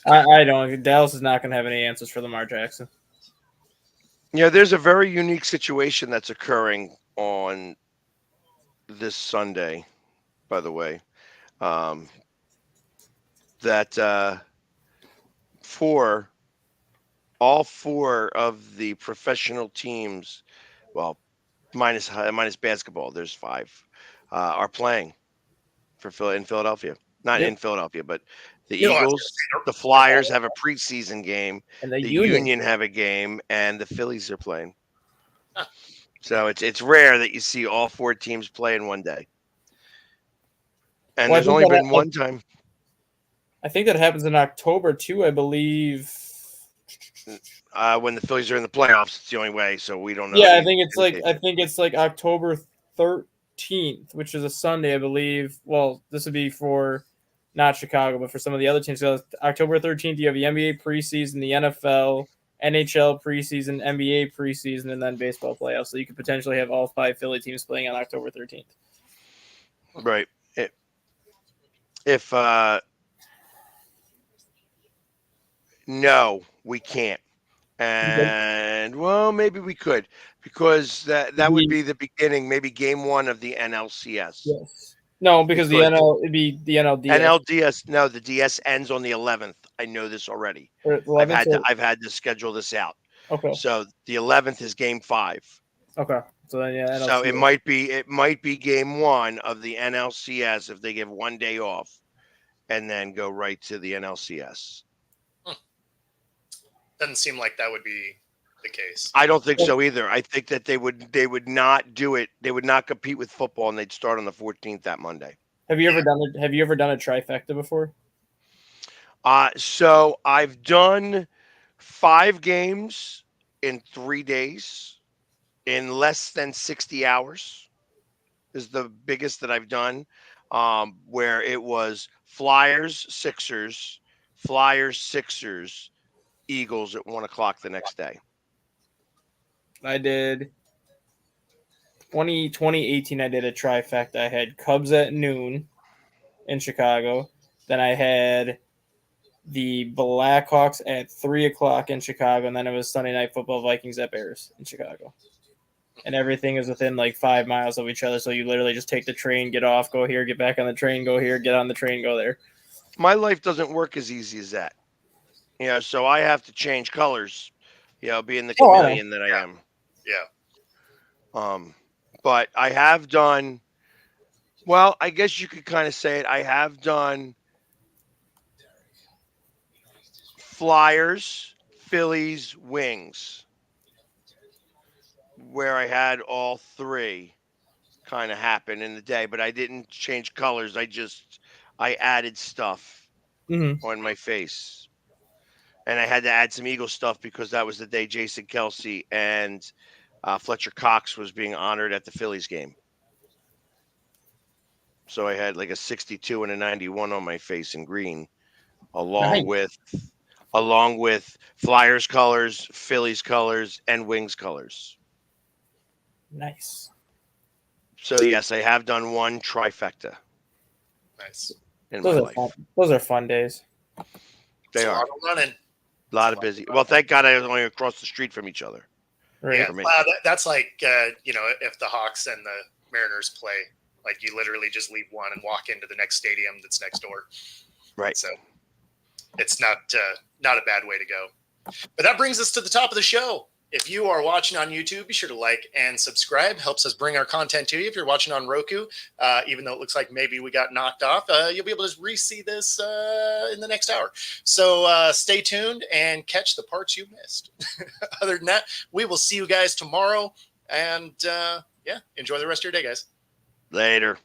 I don't. Dallas is not gonna have any answers for Lamar Jackson. There's a very unique situation that's occurring on this Sunday, by the way. That all 4 of the professional teams, well, minus basketball, there's 5, are playing in Philadelphia. Not in Philadelphia, but the Eagles, the Flyers have a preseason game, and the Union have a game, and the Phillies are playing. Huh. So it's rare that you see all 4 teams play in one day. And there's only been one time. I think that happens in October too, I believe. When the Phillies are in the playoffs, it's the only way. So we don't know. Yeah, I think it's like October 13th, which is a Sunday, I believe. Well, this would be for not Chicago, but for some of the other teams. So October 13th, you have the NBA preseason, the NFL, NHL preseason, NBA preseason, and then baseball playoffs. So you could potentially have all 5 Philly teams playing on October 13th. Right. No, we can't. And well, maybe we could, because that would be the beginning, maybe game 1 of the NLCS. Yes. No, because the it'd be the NLDS. NLDS. No, the DS ends on the 11th. I know this already. I've had to schedule this out. Okay. So the 11th is game 5. Okay. So then NLCS. So it might be game 1 of the NLCS if they give one day off, and then go right to the NLCS. Doesn't seem like that would be the case. I don't think so either. I think that they would not do it. They would not compete with football, and they'd start on the 14th that Monday. Have you ever done a trifecta before? So I've done 5 games in 3 days in less than 60 hours is the biggest that I've done. where it was Flyers, Sixers, Eagles at 1:00 the next day. I did 2018. I did a trifecta. I had Cubs at noon in Chicago. Then I had the Blackhawks at 3:00 in Chicago, and then it was Sunday Night Football, Vikings at Bears in Chicago. And everything is within like 5 miles of each other, so you literally just take the train, get off, go here, get back on the train, go here, get on the train, go there. My life doesn't work as easy as that. So I have to change colors, being the chameleon that I am. Yeah. But I have done, well, I guess you could kind of say it. I have done Flyers, Phillies, Wings, where I had all three kind of happen in the day, but I didn't change colors. I added stuff on my face. And I had to add some Eagle stuff because that was the day Jason Kelce and Fletcher Cox was being honored at the Phillies game. So I had like a 62 and a 91 on my face in green, along with Flyers colors, Phillies colors, and Wings colors. Nice. So yes, I have done one trifecta. Nice. In my life. Those are fun days. They are. A lot of running. A lot of busy. Well, thank God I was only across the street from each other. Right. Yeah, that's like if the Hawks and the Mariners play, like you literally just leave one and walk into the next stadium that's next door. Right. So it's not a bad way to go. But that brings us to the top of the show. If you are watching on YouTube, be sure to like and subscribe. Helps us bring our content to you. If you're watching on Roku, even though it looks like maybe we got knocked off, you'll be able to re-see this in the next hour. So stay tuned and catch the parts you missed. Other than that, we will see you guys tomorrow. And enjoy the rest of your day, guys. Later.